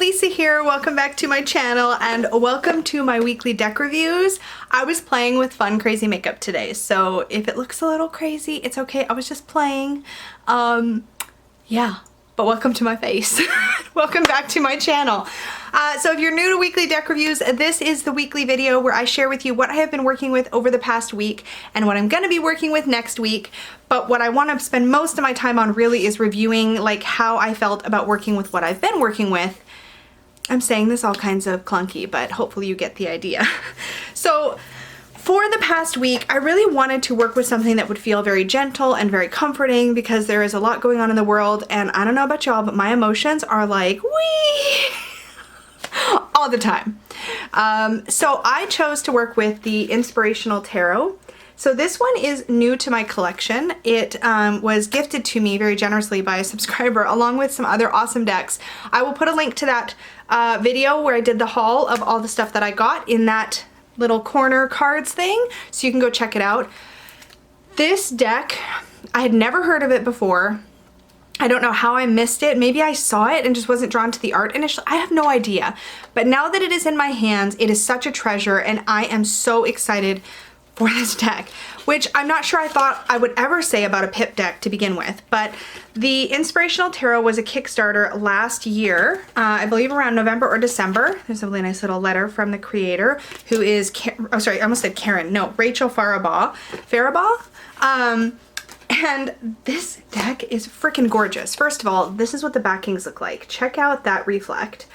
Lisa here. Welcome back to my channel and welcome to my weekly deck reviews. I was playing with fun crazy makeup today, so if it looks a little crazy, it's okay. I was just playing. Yeah, but welcome to my face. Welcome back to my channel. So if you're new to weekly deck reviews, this is the weekly video where I share with you what I have been working with over the past week and what I'm going to be working with next week. But what I want to spend most of my time on really is reviewing like how I felt about working with what I've been working with. I'm saying this all kinds of clunky, but hopefully you get the idea. So for the past week, I really wanted to work with something that would feel very gentle and very comforting because there is a lot going on in the world, and I don't know about y'all, but my emotions are like, wee! All the time. So I chose to work with the Inspirational Tarot. So this one is new to my collection. It was gifted to me very generously by a subscriber along with some other awesome decks. I will put a link to that video where I did the haul of all the stuff that I got in that little corner cards thing, so you can go check it out. This deck, I had never heard of it before. I don't know how I missed it. Maybe I saw it and just wasn't drawn to the art initially. I have no idea. But now that it is in my hands, it is such a treasure and I am so excited for this deck, which I'm not sure I thought I would ever say about a pip deck to begin with. But the Inspirational Tarot was a Kickstarter last year, I believe around November or December. There's a really nice little letter from the creator, who is, oh sorry, I almost said Karen. No, Rachel Faribaugh. And this deck is freaking gorgeous. First of all, this is what the backings look like. Check out that reflect.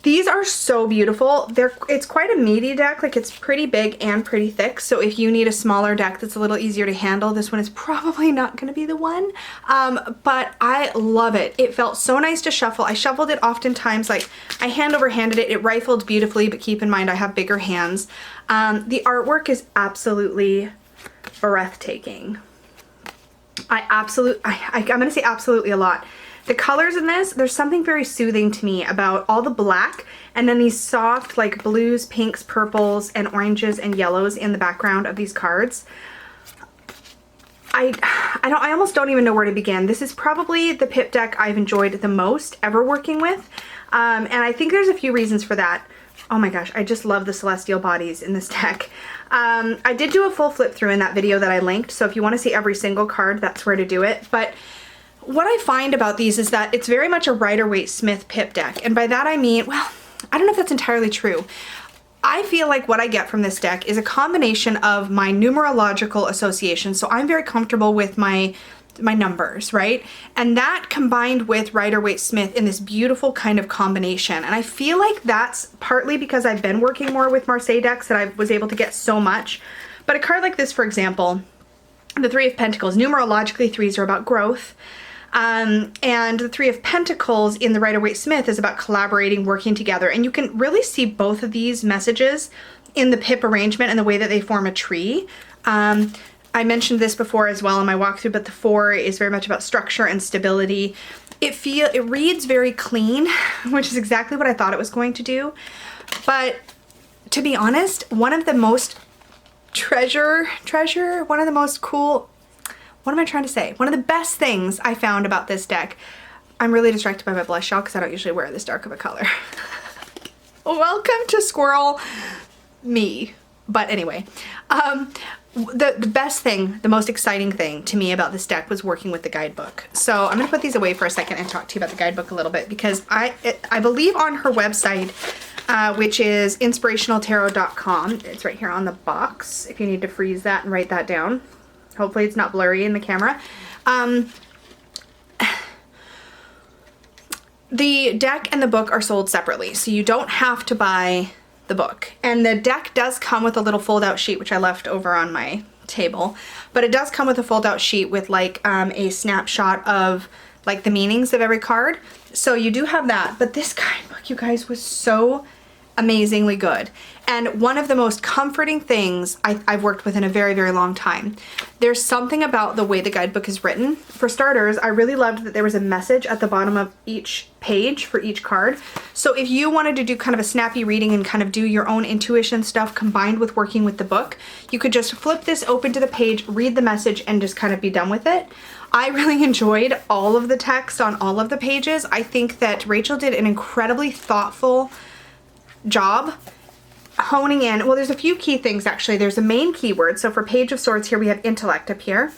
These are so beautiful. It's quite a meaty deck, like it's pretty big and pretty thick. So if you need a smaller deck that's a little easier to handle, this one is probably not gonna be the one. But I love it. It felt so nice to shuffle. I shuffled it oftentimes, like I hand over handed it. It rifled beautifully, but keep in mind I have bigger hands. The artwork is absolutely breathtaking. I'm gonna say absolutely a lot. The colors in this, there's something very soothing to me about all the black and then these soft like blues, pinks, purples, and oranges and yellows in the background of these cards. I almost don't even know where to begin. This is probably the pip deck I've enjoyed the most ever working with. And I think there's a few reasons for that. Oh my gosh, I just love the celestial bodies in this deck. I did do a full flip through in that video that I linked, so if you want to see every single card, that's where to do it. But what I find about these is that it's very much a Rider-Waite-Smith pip deck, and by that I mean, well, I don't know if that's entirely true. I feel like what I get from this deck is a combination of my numerological association, so I'm very comfortable with my numbers, right? And that combined with Rider-Waite-Smith in this beautiful kind of combination. And I feel like that's partly because I've been working more with Marseille decks that I was able to get so much. But a card like this, for example, the Three of Pentacles, numerologically threes are about growth. And the Three of Pentacles in the Rider-Waite-Smith is about collaborating, working together. And you can really see both of these messages in the pip arrangement and the way that they form a tree. I mentioned this before as well in my walkthrough, but the 4 is very much about structure and stability. It reads very clean, which is exactly what I thought it was going to do. But to be honest, one of the most one of the most cool, what am I trying to say? One of the best things I found about this deck, I'm really distracted by my blush, y'all, because I don't usually wear this dark of a color. Welcome to Squirrel me. But anyway, the best thing, the most exciting thing to me about this deck was working with the guidebook. So I'm gonna put these away for a second and talk to you about the guidebook a little bit, because I believe on her website, which is inspirationaltarot.com, it's right here on the box if you need to freeze that and write that down. Hopefully it's not blurry in the camera. The deck and the book are sold separately, so you don't have to buy the book. And the deck does come with a little fold-out sheet, which I left over on my table, but it does come with a fold-out sheet with like a snapshot of like the meanings of every card. So you do have that, but this guidebook, you guys, was so amazingly good. And one of the most comforting things I've worked with in a very, very long time. There's something about the way the guidebook is written. For starters, I really loved that there was a message at the bottom of each page for each card. So if you wanted to do kind of a snappy reading and kind of do your own intuition stuff combined with working with the book, you could just flip this open to the page, read the message, and just kind of be done with it. I really enjoyed all of the text on all of the pages. I think that Rachel did an incredibly thoughtful job honing in. Well, there's a few key things actually. There's a main keyword. So for Page of Swords here, we have intellect up here.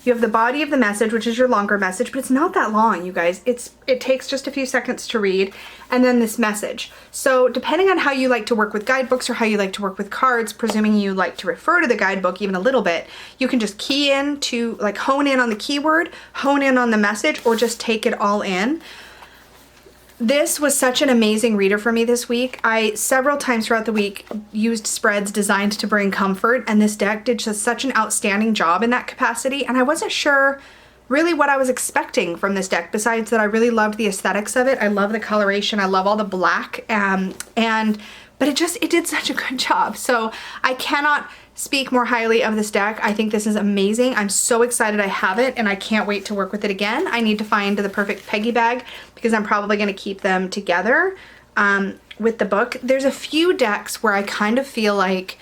You have the body of the message, which is your longer message, but it's not that long, you guys. It takes just a few seconds to read, and then this message. So depending on how you like to work with guidebooks or how you like to work with cards, presuming you like to refer to the guidebook even a little bit, you can just key in to like hone in on the keyword, hone in on the message, or just take it all in. This was such an amazing reader for me this week. I several times throughout the week used spreads designed to bring comfort, and this deck did just such an outstanding job in that capacity, and I wasn't sure really what I was expecting from this deck, besides that I really loved the aesthetics of it. I love the coloration, I love all the black, but it did such a good job. So I cannot speak more highly of this deck. I think this is amazing. I'm so excited I have it, and I can't wait to work with it again. I need to find the perfect Peggy bag because I'm probably going to keep them together with the book. There's a few decks where I kind of feel like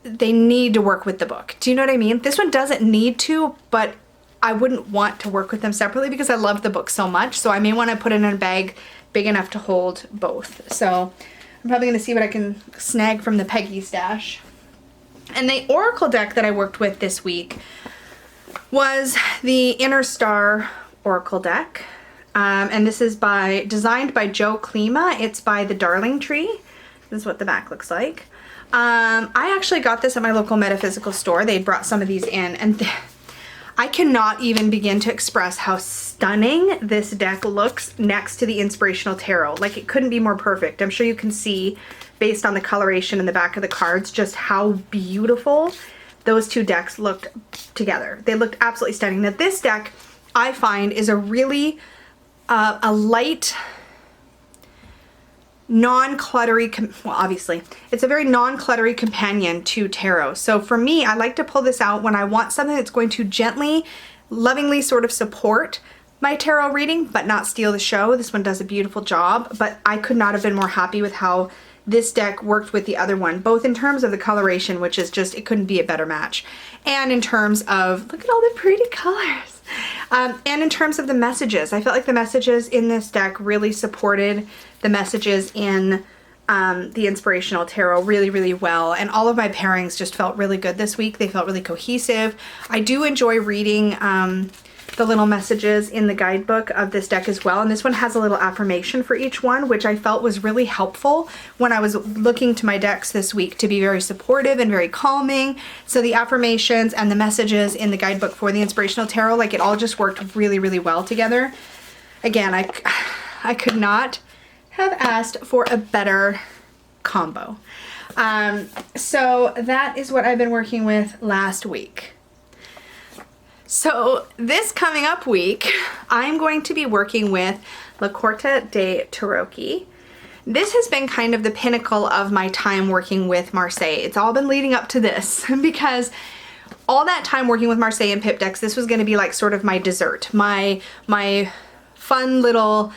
they need to work with the book. Do you know what I mean? This one doesn't need to, but I wouldn't want to work with them separately because I love the book so much. So I may want to put it in a bag big enough to hold both. So I'm probably going to see what I can snag from the Peggy stash. And the Oracle deck that I worked with this week was the Inner Star Oracle deck. And this is designed by Joe Klima. It's by the Darling Tree. This is what the back looks like. I actually got this at my local metaphysical store. They brought some of these in, and I cannot even begin to express how stunning this deck looks next to the Inspirational Tarot. Like, it couldn't be more perfect. I'm sure you can see based on the coloration in the back of the cards just how beautiful those two decks looked together. They looked absolutely stunning. Now this deck, I find, is a really a light, non-cluttery, well, obviously it's a very non-cluttery companion to tarot. So for me, I like to pull this out when I want something that's going to gently, lovingly sort of support my tarot reading but not steal the show. This one does a beautiful job, but I could not have been more happy with how this deck worked with the other one, both in terms of the coloration, which is just, it couldn't be a better match, and in terms of, look at all the pretty colors, and in terms of the messages. I felt like the messages in this deck really supported the messages in the Inspirational Tarot really, really well, and all of my pairings just felt really good this week. They felt really cohesive. I do enjoy reading the little messages in the guidebook of this deck as well, and this one has a little affirmation for each one, which I felt was really helpful when I was looking to my decks this week to be very supportive and very calming. So the affirmations and the messages in the guidebook for the Inspirational Tarot, like, it all just worked really, really well together. Again, I could not have asked for a better combo. So that is what I've been working with last week. So this coming up week, I'm going to be working with La Corte de Tarocchi. This has been kind of the pinnacle of my time working with Marseille. It's all been leading up to this because all that time working with Marseille and Pip decks, this was going to be like sort of my dessert, my fun little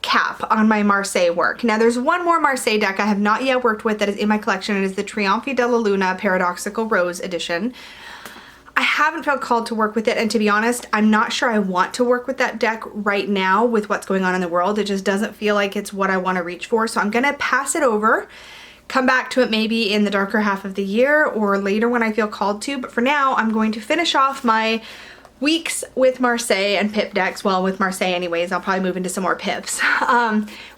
cap on my Marseille work. Now there's one more Marseille deck I have not yet worked with that is in my collection. It is the Trionfi della Luna Paradoxical Rose edition. I haven't felt called to work with it, and to be honest, I'm not sure I want to work with that deck right now with what's going on in the world. It just doesn't feel like it's what I want to reach for, so I'm going to pass it over, come back to it maybe in the darker half of the year or later when I feel called to, but for now I'm going to finish off my weeks with Marseille and Pip decks. Well, with Marseille anyways, I'll probably move into some more Pips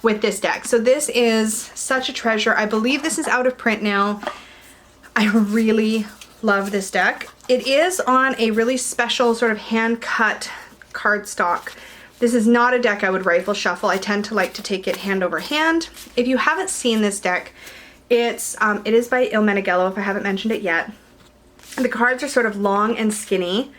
with this deck. So this is such a treasure. I believe this is out of print now. I really love this deck. It is on a really special sort of hand-cut cardstock. This is not a deck I would rifle shuffle. I tend to like to take it hand over hand. If you haven't seen this deck, it is by Il Meneghello, if I haven't mentioned it yet. The cards are sort of long and skinny.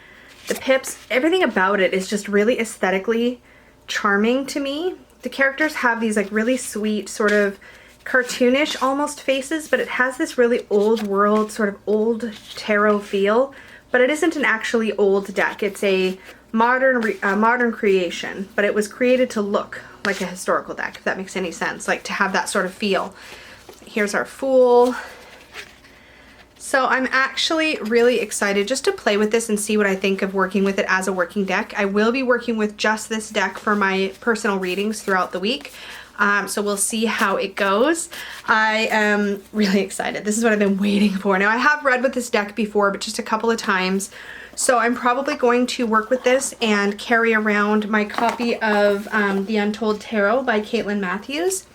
The pips, everything about it is just really aesthetically charming to me. The characters have these like really sweet sort of cartoonish almost faces, but it has this really old world, sort of old tarot feel. But it isn't an actually old deck. It's a modern creation, but it was created to look like a historical deck, if that makes any sense, like to have that sort of feel. Here's our Fool. So I'm actually really excited just to play with this and see what I think of working with it as a working deck. I will be working with just this deck for my personal readings throughout the week. So we'll see how it goes. I am really excited. This is what I've been waiting for. Now I have read with this deck before, but just a couple of times. So I'm probably going to work with this and carry around my copy of the Untold Tarot by Caitlin Matthews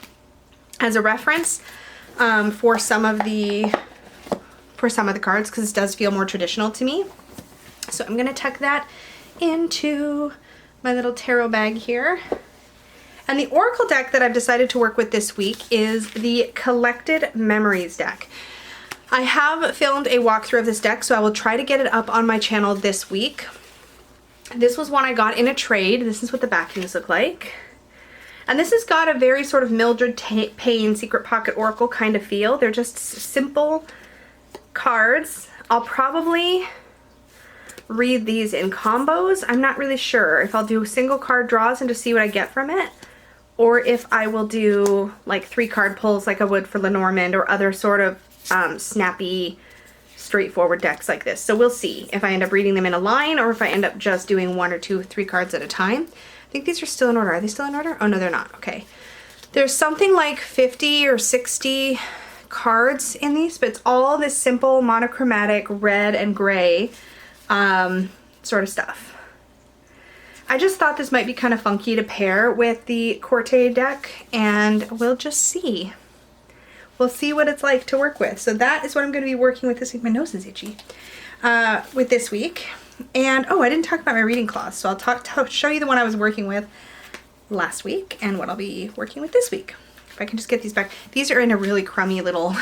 as a reference for some of the cards, because this does feel more traditional to me. So I'm gonna tuck that into my little tarot bag here. And the Oracle deck that I've decided to work with this week is the Collected Memories deck. I have filmed a walkthrough of this deck, so I will try to get it up on my channel this week. This was one I got in a trade. This is what the backings look like. And this has got a very sort of Mildred Payne Secret Pocket Oracle kind of feel. They're just simple cards. I'll probably read these in combos. I'm not really sure if I'll do single card draws and just see what I get from it, or if I will do like 3 card pulls like I would for Lenormand or other sort of snappy, straightforward decks like this. So we'll see if I end up reading them in a line or if I end up just doing 1 or 2, 3 cards at a time. I think these are still in order. Are they still in order? Oh no, they're not. Okay. There's something like 50 or 60 cards in these, but it's all this simple monochromatic red and gray sort of stuff. I just thought this might be kind of funky to pair with the Corte deck, and we'll just see. We'll see what it's like to work with. So that is what I'm going to be working with this week. My nose is itchy. With this week. And oh, I didn't talk about my reading cloth, so I'll show you the one I was working with last week and what I'll be working with this week. If I can just get these back. These are in a really crummy little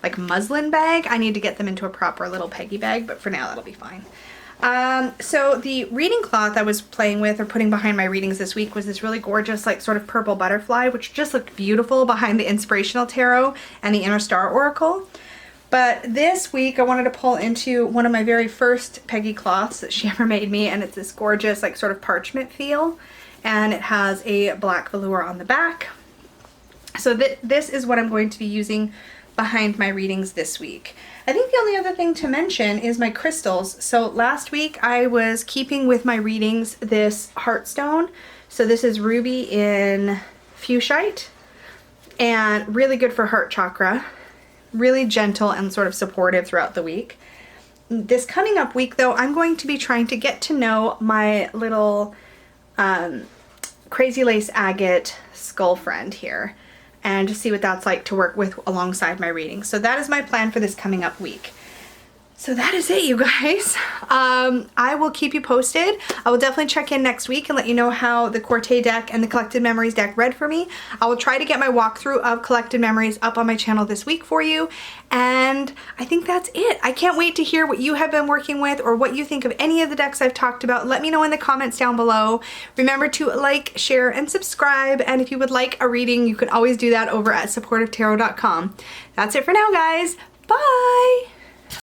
like muslin bag. I need to get them into a proper little Peggy bag, but for now that'll be fine. So the reading cloth I was playing with or putting behind my readings this week was this really gorgeous like sort of purple butterfly, which just looked beautiful behind the Inspirational Tarot and the Inner Star Oracle. But this week I wanted to pull into one of my very first Peggy cloths that she ever made me, and it's this gorgeous like sort of parchment feel, and it has a black velour on the back. So this is what I'm going to be using behind my readings this week. I think the only other thing to mention is my crystals. So last week I was keeping with my readings this heartstone. So this is ruby in fuchsite and really good for heart chakra. Really gentle and sort of supportive throughout the week. This coming up week though, I'm going to be trying to get to know my little crazy lace agate skull friend here, and just see what that's like to work with alongside my reading. So that is my plan for this coming up week. So that is it, you guys. I will keep you posted. I will definitely check in next week and let you know how the Corte deck and the Collected Memories deck read for me. I will try to get my walkthrough of Collected Memories up on my channel this week for you. And I think that's it. I can't wait to hear what you have been working with or what you think of any of the decks I've talked about. Let me know in the comments down below. Remember to like, share, and subscribe. And if you would like a reading, you can always do that over at supportivetarot.com. That's it for now, guys. Bye!